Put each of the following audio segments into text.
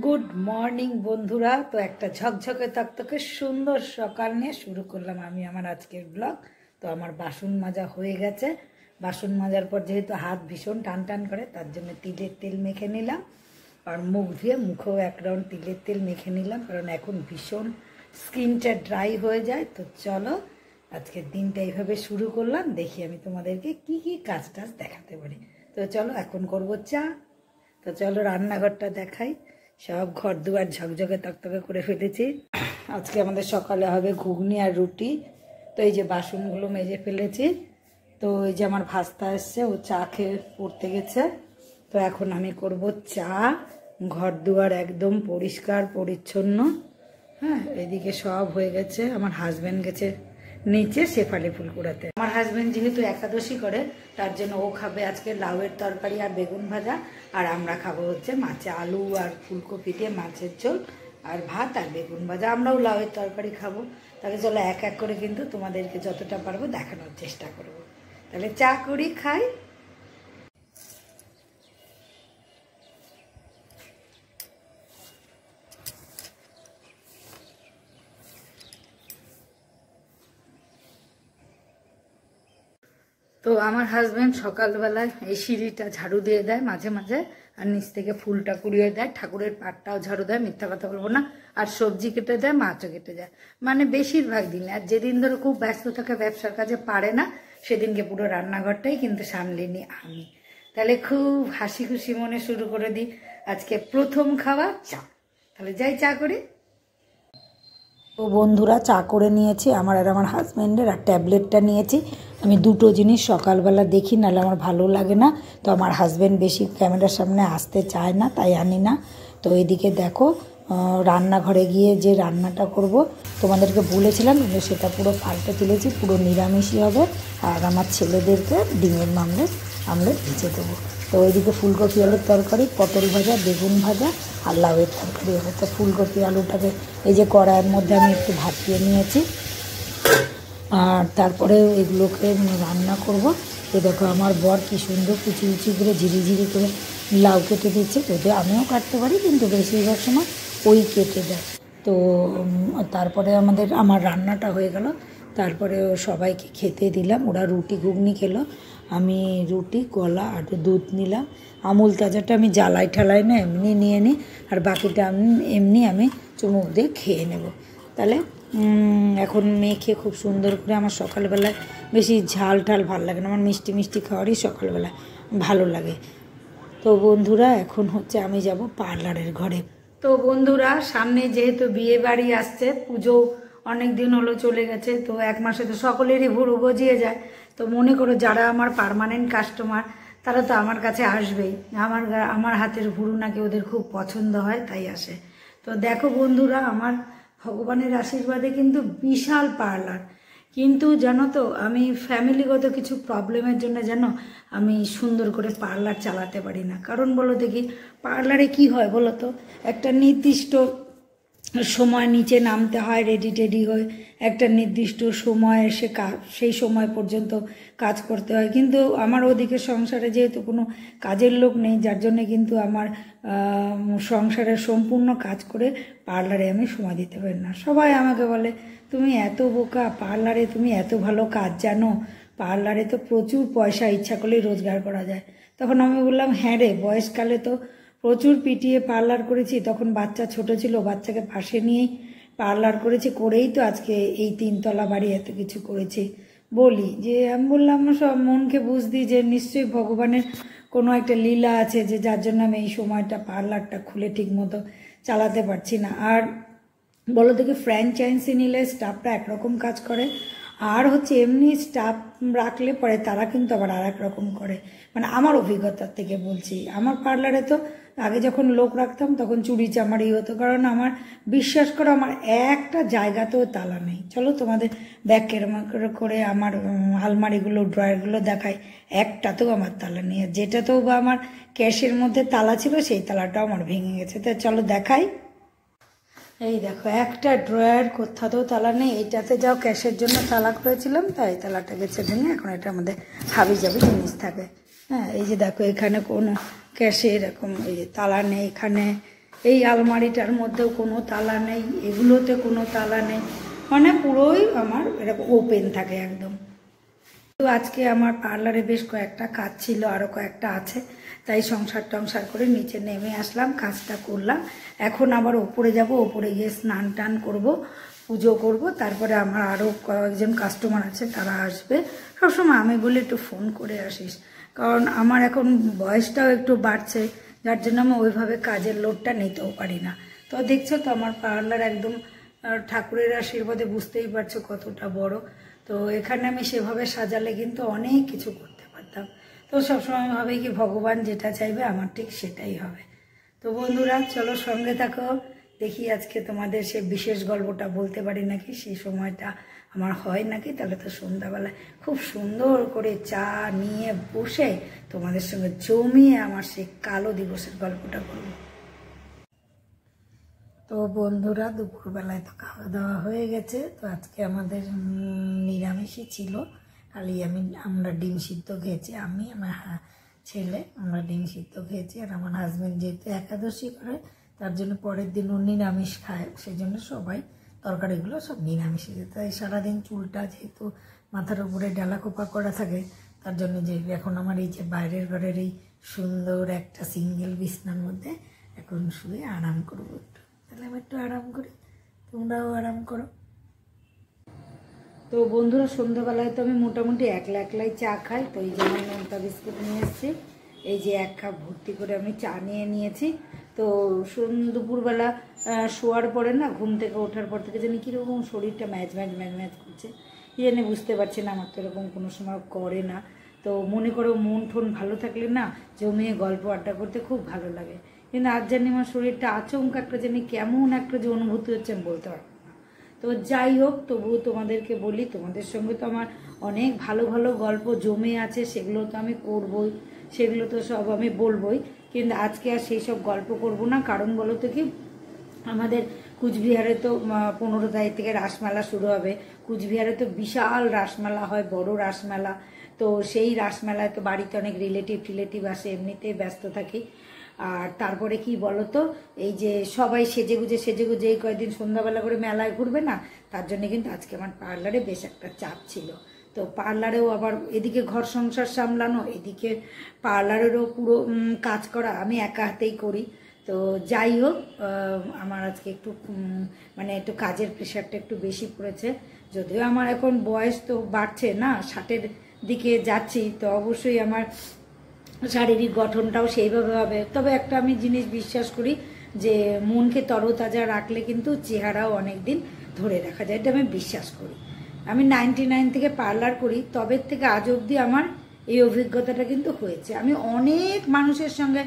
Good morning বন্ধুরা। তো একটা ঝকঝকে তকতকে সুন্দর সকাল নিয়ে শুরু করলাম আমি আমার আজকের ব্লগ। তো আমার বাসন মাজা হয়ে গেছে। বাসন মাজার পর যেহেতু হাত ভীষণ টান টান করে, তার জন্য তিলের তেল মেখে নিলাম। আর মুখ ধুয়ে মুখেও এক রাউন্ড তিলের তেল মেখে নিলাম, কারণ এখন ভীষণ স্কিনটা ড্রাই হয়ে যায়। তো চলো আজকের দিনটা এইভাবে শুরু করলাম, দেখি আমি তোমাদেরকে কি কি কাজ টাজ দেখাতে পারি। তো চলো এখন করবো চা। তো চলো রান্নাঘরটা দেখাই। সব ঘর দুয়ার ঝকঝকে তকতকে করে ফেলেছি। আজকে আমাদের সকালে হবে ঘুগনি আর রুটি। তো এই যে বাসনগুলো মেজে ফেলেছি। তো এই যে আমার ভাস্তা এসছে, ও চা খেয়ে পড়তে গেছে। তো এখন আমি করব চা। ঘর দুয়ার একদম পরিষ্কার পরিচ্ছন্ন। হ্যাঁ, এদিকে সব হয়ে গেছে। আমার হাজব্যান্ড গেছে নিচে শেফালি ফুল কুড়াতে। আমার হাজব্যান্ড যেহেতু একাদশী করে, তার জন্য ও খাবে আজকে লাউয়ের তরকারি আর বেগুন ভাজা। আর আমরা খাবো হচ্ছে মাছে আলু আর ফুলকপি দিয়ে মাছের ঝোল আর ভাত আর বেগুন ভাজা। আমরাও লাউয়ের তরকারি খাবো। তাহলে চলো এক এক করে কিন্তু তোমাদেরকে যতটা পারবো দেখানোর চেষ্টা করব। তাহলে চা করি, খাই। তো আমার হাজব্যান্ড সকালবেলায় এই সিঁড়িটা ঝাড়ু দিয়ে দেয় মাঝে মাঝে, আর নিচ থেকে ফুলটা কুড়িয়ে দেয়, ঠাকুরের পাটটাও ঝাড়ু দেয়, মিথ্যা কথা বলবো না। আর সবজি কেটে দেয়, মাছও কেটে যায়, মানে বেশিরভাগ দিনে। আর যেদিন ধরে খুব ব্যস্ত থাকে, ব্যবসার কাজে পারে না, সেদিনকে পুরো রান্নাঘরটাই কিন্তু সামলে নিই আমি। তাহলে খুব হাসি খুশি মনে শুরু করে দিই। আজকে প্রথম খাওয়া চা। তাহলে যাই চা করি। তো বন্ধুরা চা করে নিয়েছি আমার আর আমার হাজব্যান্ডের, আর ট্যাবলেটটা নিয়েছি। আমি দুটো জিনিস সকালবেলা দেখি, নাহলে আমার ভালো লাগে না। তো আমার হাজব্যান্ড বেশি ক্যামেরার সামনে আসতে চায় না, তাই আনি না। তো এদিকে দেখো রান্নাঘরে গিয়ে যে রান্নাটা করব তোমাদেরকে বলেছিলাম, কিন্তু সেটা পুরো পাল্টে তুলেছি। পুরো নিরামিষই হবে। আর আমার ছেলেদেরকে ডিমের আমলেট ভিজে দেবো। তো ওইদিকে ফুলকপি আলুর তরকারি, পটল ভাজা, বেগুন ভাজা আর লাউয়ের তরকারি হবে। তো ফুলকপি আলুটাকে এই যে কড়াইয়ের মধ্যে আমি একটু ভাপিয়ে নিয়েছি, আর তারপরে এগুলোকে রান্না করব। তো দেখো আমার বর কি সুন্দর কুচি কুচি করে ঝিরিঝিরি করে লাউ কেটে দিচ্ছে। যদিও আমিও কাটতে পারি, কিন্তু বেশিরভাগ সময় ওই কেটে দেয়। তো তারপরে আমার রান্নাটা হয়ে গেল। তারপরে সবাইকে খেতে দিলাম। ওরা রুটি ঘুগনি খেলো, আমি রুটি কলা আর দুধ নিলাম। আমুল তাজাটা আমি জ্বালাই ঠালাই না, এমনি নিয়ে নিই। আর বাকিটা এমনি আমি চুমুক দিয়ে খেয়ে নেব। তাহলে এখন মেখে খুব সুন্দর করে, আমার সকালবেলায় বেশি ঝাল ঠাল ভালো লাগে না, আমার মিষ্টি মিষ্টি খাওয়ারই সকালবেলায় ভালো লাগে। তো বন্ধুরা এখন হচ্ছে আমি যাব পার্লারের ঘরে। তো বন্ধুরা সামনে যেহেতু বিয়ে বাড়ি আসছে, পুজো অনেক দিন হলো চলে গেছে, তো এক মাসে তো সকলেরই ভুরু গজিয়ে যায়। তো মনে করো যারা আমার পার্মানেন্ট কাস্টমার, তারা তো আমার কাছে আসবেই। আমার হাতের ভুরু নাকি ওদের খুব পছন্দ হয়, তাই আসে। তো দেখো বন্ধুরা, আমার ভগবানের আশীর্বাদে কিন্তু বিশাল পার্লার। কিন্তু জানো তো, আমি ফ্যামিলিগত কিছু প্রবলেমের জন্য আমি সুন্দর করে পার্লার চালাতে পারি না। কারণ বলো দেখি, পার্লারে কি হয় বলো তো, একটা নির্দিষ্ট সময় নিচে নামতে হয়, রেডি টেডি হয়ে একটা নির্দিষ্ট সময় এসে সেই সময় পর্যন্ত কাজ করতে হয়। কিন্তু আমার ওদিকে সংসারে যেহেতু কোনো কাজের লোক নেই, যার জন্যে কিন্তু আমার সংসারের সম্পূর্ণ কাজ করে পার্লারে আমি সময় দিতে পারি না। সবাই আমাকে বলে, তুমি এত বোকা, পার্লারে তুমি এত ভালো কাজ জানো, পার্লারে তো প্রচুর পয়সা ইচ্ছা করলেই রোজগার করা যায়। তখন আমি বললাম, হ্যাঁ রে, বয়সকালে তো প্রচুর পিটিয়ে পার্লার করেছি, তখন বাচ্চা ছোট ছিল, বাচ্চাকে পাশে নিয়েই পার্লার করেছি, করেই তো আজকে এই 3 তলা বাড়ি এত কিছু করেছি। বলি যে, আমি বললাম সব মনকে বুঝদি যে নিশ্চয়ই ভগবানের কোনো একটা লীলা আছে, যে যার জন্য আমি এই সময়টা পার্লারটা খুলে ঠিক মতো চালাতে পারছি না। আর বলো দেখি, ফ্র্যাঞ্চাইজি নিলে স্টাফরা একরকম কাজ করে, আর হচ্ছে এমনি স্টাফ রাখলে পরে তারা কিন্তু আবার আর এক রকম করে। মানে আমার অভিজ্ঞতার থেকে বলছি, আমার পার্লারে তো আগে যখন লোক রাখতাম তখন চুরি চামারি হতো। কারণ আমার বিশ্বাস করো, আমার একটা জায়গাতেও তালা নেই। চলো তোমাদের ব্যাগ কেরম করে আমার আলমারিগুলো ড্রয়ারগুলো দেখাই, একটাতেও আমার তালা নেই। যেটাতেও বা আমার ক্যাশের মধ্যে তালা ছিল, সেই তালাটাও আমার ভেঙে গেছে। তো চলো দেখাই। এই দেখো, একটা ড্রয়ার কোথাতেও তালা নেই। এইটাতে যাও ক্যাশের জন্য তালা করেছিলাম, তাই তালাটা গেছে ভেঙে। এখন এটা আমাদের হাবি জাবি জিনিস থাকে। হ্যাঁ, এই যে দেখো, এখানে কোনো ক্যাশে এরকম এই যে তালা নেই। এখানে এই আলমারিটার মধ্যেও কোনো তালা নেই, এগুলোতে কোনো তালা নেই, মানে পুরোই আমার এরকম ওপেন থাকে একদম। তো আজকে আমার পার্লারে বেশ কয়েকটা কাজ ছিল, আরও কয়েকটা আছে, তাই সংসার টংসার করে নিচে নেমে আসলাম, কাজটা করলাম। এখন আবার ওপরে যাব, ওপরে গিয়ে স্নান টান করবো, পুজো করব, তারপরে আমার আরও কয়েকজন কাস্টমার আছে তারা আসবে। সবসময় আমি বলি একটু ফোন করে আসিস, কারণ আমার এখন বয়সটাও একটু বাড়ছে, যার জন্য আমি ওইভাবে কাজের লোডটা নিতেও পারি না। তো দেখছো তো আমার পার্লার একদম ঠাকুরের আশীর্বাদে বুঝতেই পারছো কতটা বড়। তো এখানে আমি সেভাবে সাজালে কিন্তু অনেক কিছু করতে পারতাম। তো সবসময় আমি ভাবি কি ভগবান যেটা চাইবে আমার ঠিক সেটাই হবে। তো বন্ধুরা চলো সঙ্গে থাকো, দেখি আজকে তোমাদের সে বিশেষ গল্পটা বলতে পারি নাকি, সেই সময়টা আমার হয় নাকি। তাহলে তো সন্ধ্যাবেলায় খুব সুন্দর করে চা নিয়ে বসে তোমাদের সঙ্গে জমিয়ে আমার সেই কালো দিবসের গল্পটা বলবো। তো বন্ধুরা দুপুরবেলায় তো খাওয়া দাওয়া হয়ে গেছে। তো আজকে আমাদের নিরামিষই ছিল, খালি আমরা ডিম সিদ্ধ খেয়েছি, আমি আমার ছেলে আমরা ডিম সিদ্ধ খেয়েছি। আর আমার হাজব্যান্ড যেহেতু একাদশী করে তার জন্য পরের দিন ও নিরামিষ খায়, সেই জন্য সবাই তরকারিগুলো সব নিরামিষই। তাই সারাদিন চুলটা যেহেতু মাথার উপরে ডালা খোপা করা থাকে, তার জন্য যে এখন আমার এই যে বাইরের ঘরের এই সুন্দর একটা সিঙ্গেল বিছনার মধ্যে এখন শুয়ে আরাম করবো একটু। তাহলে আমি একটু আরাম করি, তোমরাও আরাম করো। তো বন্ধুরা সন্ধ্যাবেলায় তো আমি মোটামুটি একলাই চা খাই। তো এই যে আমি নোনতা বিস্কুট নিয়ে এসেছি, এই যে 1 কাপ ভর্তি করে আমি চা নিয়ে নিয়েছি। তো দুপুরবেলা শোয়ার পরে না, ঘুম থেকে ওঠার পর থেকে জানি কীরকম শরীরটা ম্যাচ করছে, কি জানি বুঝতে পারছি না। আমার তো এরকম কোনো সময় করে না। তো মনে করো মন ঠন ভালো থাকলে না জমিয়ে গল্প আড্ডা করতে খুব ভালো লাগে, কিন্তু আজ জানি আমার শরীরটা আচমকা একটা জানি কেমন একটা যে অনুভূতি হচ্ছে আমি বলতে পারবো না। তো যাই হোক, তবুও তোমাদেরকে বলি, তোমাদের সঙ্গে তো আমার অনেক ভালো ভালো গল্প জমে আছে, সেগুলো তো আমি করবই, সেগুলো তো সব আমি বলবই। কিন্তু আজকে আর সেই সব গল্প করব না, কারণ বলো তো কি, আমাদের কুচবিহারে তো 15 তারিখ থেকে রাসমেলা শুরু হবে। কুচবিহারে তো বিশাল রাসমেলা হয়, বড় রাসমেলা। তো সেই রাসমেলায় তো বাড়িতে অনেক রিলেটিভ আসে, এমনিতেই ব্যস্ত থাকি। আর তারপরে কি বলতো, এই যে সবাই সেজেগুজে এই কয়েকদিন সন্ধ্যাবেলা করে মেলায় ঘুরবে না, তার জন্য কিন্তু আজকে আমার পার্লারে বেশ একটা চাপ ছিল। তো পার্লারেও আবার এদিকে ঘর সংসার সামলানো, এদিকে পার্লারেরও পুরো কাজ করা, আমি একা হাতেই করি। তো যাই হোক, আমার আজকে একটু মানে একটু কাজের প্রেশারটা একটু বেশি পড়েছে। যদিও আমার এখন বয়স তো বাড়ছে না, 60-এর দিকে যাচ্ছি, তো অবশ্যই আমার শারীরিক গঠনটাও সেইভাবে হবে। তবে একটা আমি জিনিস বিশ্বাস করি যে মনকে তরতাজা রাখলে কিন্তু চেহারাও অনেক দিন ধরে রাখা যায়, এটা আমি বিশ্বাস করি। আমি 99 থেকে পার্লার করি, তবে থেকে আজ অবধি আমার এই অভিজ্ঞতাটা কিন্তু হয়েছে। আমি অনেক মানুষের সঙ্গে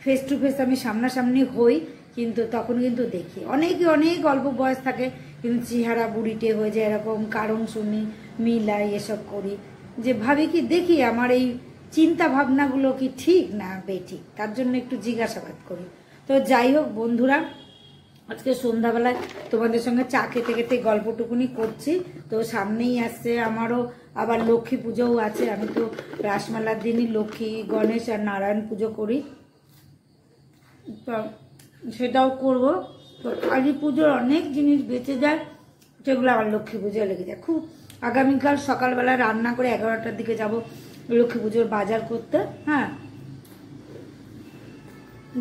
ফেস টু ফেস আমি সামনাসামনি হই, কিন্তু তখন কিন্তু দেখি অনেকে অনেক অল্প বয়স থাকে কিন্তু চেহারা বুড়িটে হয়ে যায়, এরকম কারণ শুনি, মিলাই, এসব করি, যে ভাবি কি দেখি আমার এই চিন্তা ভাবনাগুলো কি ঠিক না বেঠিক, তার জন্য একটু জিজ্ঞাসাবাদ করি। তো যাই হোক বন্ধুরা, আজকে সন্ধ্যাবেলায় তোমাদের সঙ্গে চা খেতে খেতে গল্পটুকুনি করছি। তো সামনেই আসছে আমারও আবার লক্ষ্মী পুজোও আছে। আমি তো রাসমেলার দিনই লক্ষ্মী, গণেশ আর নারায়ণ পুজো করি, তো সেটাও করব। তো কালী পুজোর অনেক জিনিস বেঁচে যায়, সেগুলো আবার লক্ষ্মী পুজোয় লেগে যায়। খুব আগামীকাল সকালবেলা রান্না করে 11টার দিকে যাব লক্ষ্মী পুজোর বাজার করতে। হ্যাঁ,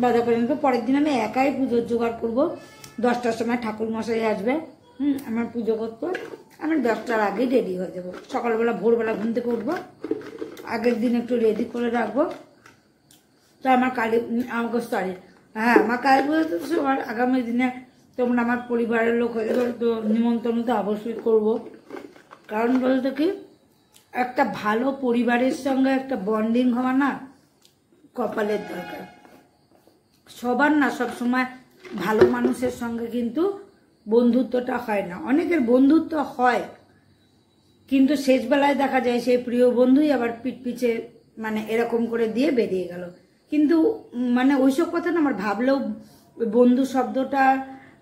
বাজার করে নিতে পরের দিন আমি একাই পুজোর জোগাড় করবো। 10টার সময় ঠাকুর মশাই আসবে আমার পুজো করতে, আমি 10টার আগেই রেডি হয়ে যাবো। সকালবেলা ভোরবেলা ঘুম থেকে উঠবো, আগের দিন একটু রেডি করে রাখবো। তো আমার আমাকে আমার কালী পুজো তো সবার আগামী দিনে তোমরা আমার পরিবারের লোক হয়ে যাবে, তো নিমন্ত্রণ তো অবশ্যই করবো। কারণ বলতে কি, একটা ভালো পরিবারের সঙ্গে একটা বন্ডিং হওয়া না কপালের দরকার। সবার না সবসময় ভালো মানুষের সঙ্গে কিন্তু বন্ধুত্বটা হয় না। অনেকের বন্ধুত্ব হয়, কিন্তু শেষ বেলায় দেখা যায় সেই প্রিয় বন্ধুই আবার পিছে মানে এরকম করে দিয়ে বেরিয়ে গেল। কিন্তু মানে ওইসব কথা না আমার ভাবলেও, বন্ধু শব্দটা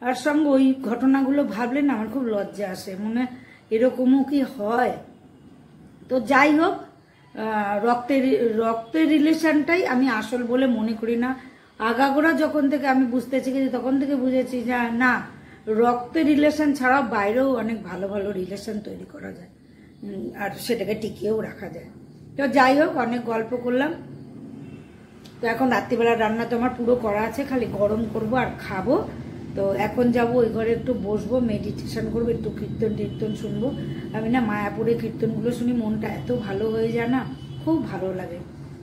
আর সঙ্গে ওই ঘটনাগুলো ভাবলে না আমার খুব লজ্জা আসে, মনে এরকমও কি হয়। তো যাই হোক, রক্তের রিলেশনটাই আমি আসল বলে মনে করি না। আগাগোড়া যখন থেকে আমি বুঝতে শিখেছি তখন থেকে বুঝেছি যে না, রক্তের রিলেশন ছাড়াও বাইরেও অনেক ভালো ভালো রিলেশন তৈরি করা যায়, আর সেটাকে টিকিয়েও রাখা যায়। তো যাই হোক, অনেক গল্প করলাম। তো এখন রাত্রিবেলা রান্না তো আমার পুরো করা আছে, খালি গরম করব আর খাবো। তো এখন যাব ওই ঘরে, একটু বসবো, মেডিটেশন করবো, একটু কীর্তন টীর্তন শুনবো। আমি না মায়াপুরের কীর্তনগুলো শুনি, মনটা এত ভালো হয়ে যায় না, খুব ভালো লাগে।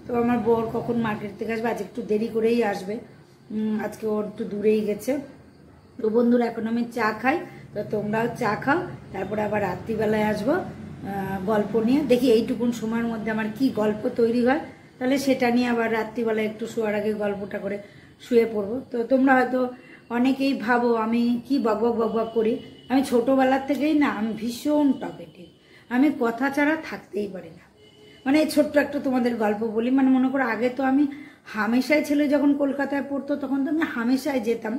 তো আমার বর কখন মার্কেট থেকে আসবে, আজ একটু দেরি করেই আসবে, আজকে ওর একটু দূরেই গেছে। তো বন্ধুরা এখন আমি চা খাই, তো তোমরাও চা খাও, তারপরে আবার রাত্রিবেলায় আসবো গল্প নিয়ে। দেখি এইটুকুন সময়ের মধ্যে আমার কি গল্প তৈরি হয়, তাহলে সেটা নিয়ে আবার রাত্রিবেলায় একটু শোয়ার আগে গল্পটা করে শুয়ে পড়বো। তো তোমরা হয়তো অনেকেই ভাবো আমি কি বকবক বকবক করি। আমি ছোটোবেলার থেকেই না, আমি ভীষণ টকেটিভ, আমি কথা ছাড়া থাকতেই পারি না। মানে ছোট্ট একটা তোমাদের গল্প বলি, মানে মনে করো আগে তো আমি হামেশাই, ছেলে যখন কলকাতায় পড়তো তখন তো আমি হামেশাই যেতাম,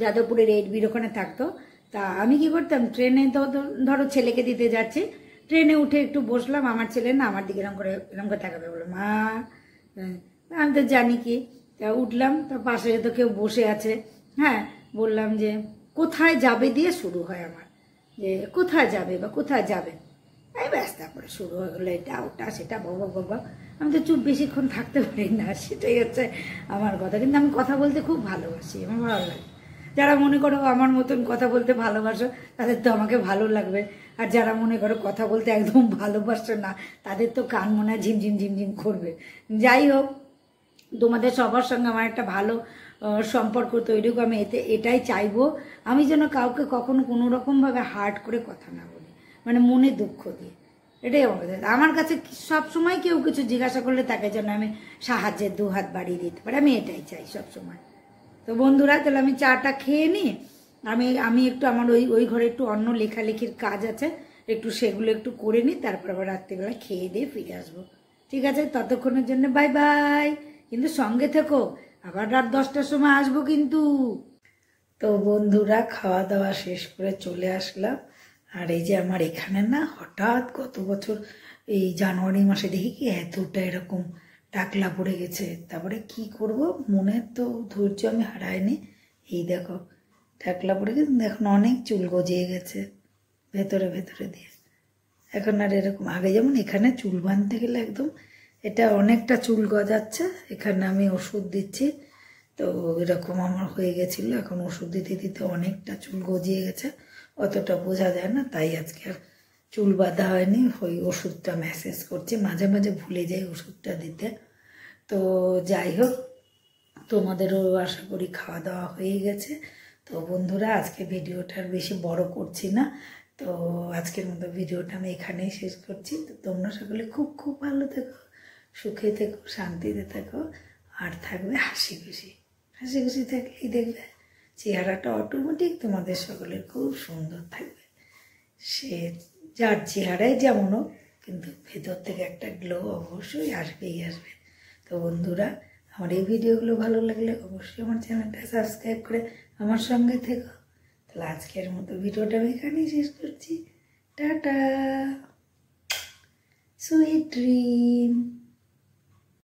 যাদবপুরের 8B ওখানে থাকতো। তা আমি কি করতাম, ট্রেনে তো ধরো ছেলেকে দিতে যাচ্ছি, ট্রেনে উঠে একটু বসলাম, আমার ছেলে না আমার দিকে এরকম করে তাকাবে, বলো মা, আমি তো জানি কি। তা উঠলাম, তো পাশে তো কেউ বসে আছে, হ্যাঁ, বললাম যে কোথায় যাবে দিয়ে শুরু হয় আমার, যে কোথায় যাবে বা কোথায় যাবে, এই ব্যাস, তারপরে শুরু হয়ে গেলো এটা ওটা সেটা, বাবা বাবা। আমি তো চুপ বেশিক্ষণ থাকতে পারি না, সেটাই হচ্ছে আমার কথা। কিন্তু আমি কথা বলতে খুব ভালোবাসি, আমার ভালো লাগে। যারা মনে করো আমার মতন কথা বলতে ভালোবাসো, তাদের তো আমাকে ভালো লাগবে। আর যারা মনে করো কথা বলতে একদম ভালোবাসো না, তাদের তো কান মনে হয় ঝিমঝিম ঝিমঝিম করবে। যাই হোক, তোমাদের সবার সঙ্গে আমার একটা ভালো সম্পর্ক তৈরি হোক, আমি এটাই চাইবো। আমি যেন কাউকে কখনো কোনো রকমভাবে হার্ট করে কথা না বলি, মানে মনে দুঃখ দিয়ে। এটাই আমার কাছে সবসময় কেউ কিছু জিজ্ঞাসা করলে তাকে যেন আমি সাহায্যের 2 হাত বাড়িয়ে দিতে পারি, আমি এটাই চাই সবসময়। তো বন্ধুরা, তাহলে আমি চাটা খেয়ে নিই। আমি একটু আমার ওই ঘরে একটু অন্য লেখালেখির কাজ আছে, একটু সেগুলো একটু করে নিই, তারপর আবার রাত্রিবেলা খেয়ে দিয়ে ফিরে আসবো। ঠিক আছে, ততক্ষণের জন্য বাই বাই, কিন্তু সঙ্গে থেকো, আবার রাত 10টার সময় আসবো কিন্তু। তো বন্ধুরা, খাওয়া দাওয়া শেষ করে চলে আসলাম। আর এই যে আমার এখানে না হঠাৎ গত বছর এই জানুয়ারি মাসে দেখি কি এতটা এরকম টাকলা পড়ে গেছে। তারপরে কি করব, মনের তো ধৈর্য আমি হারাইনি। এই দেখো টাকলা পড়ে গেছে, এখন অনেক চুল গজিয়ে গেছে ভেতরে ভেতরে দিয়ে। এখন আর এরকম আগে যেমন এখানে চুল বাঁধতে গেলে একদম এটা অনেকটা চুল গজাচ্ছে, এখানে আমি ওষুধ দিচ্ছি, তো এরকম আমার হয়ে গেছিলো। এখন ওষুধ দিতে দিতে অনেকটা চুল গজিয়ে গেছে, অতটা বোঝা যায় না, তাই আজকে আর চুল বাঁধা হয়নি। ওই ওষুধটা মেসেজ করছি, মাঝে মাঝে ভুলে যাই ওষুধটা দিতে। তো যাই হোক, তোমাদেরও আশা করি খাওয়া দাওয়া হয়ে গেছে। তো বন্ধুরা, আজকে ভিডিওটা আর বেশি বড় করছি না, তো আজকের মতো ভিডিওটা আমি এখানেই শেষ করছি। তো তোমরা সকলে খুব খুব ভালো থেকো, সুখে থেকো, শান্তিতে থেকো, আর থাকবে হাসি খুশি। হাসি খুশি থাকলেই দেখবে চেহারাটা অটোমেটিক তোমাদের সকলের খুব সুন্দর থাকবে। সে যার চেহারায় যেমন হোক, কিন্তু ভেতর থেকে একটা গ্লো অবশ্যই আসবেই আসবে। তো বন্ধুরা, আমার এই ভিডিওগুলো ভালো লাগলে অবশ্যই আমার চ্যানেলটা সাবস্ক্রাইব করে আমার সঙ্গে থেকো। তাহলে আজকের মতো ভিডিওটা আমি এখানেই শেষ করছি। Tata, sweet dream.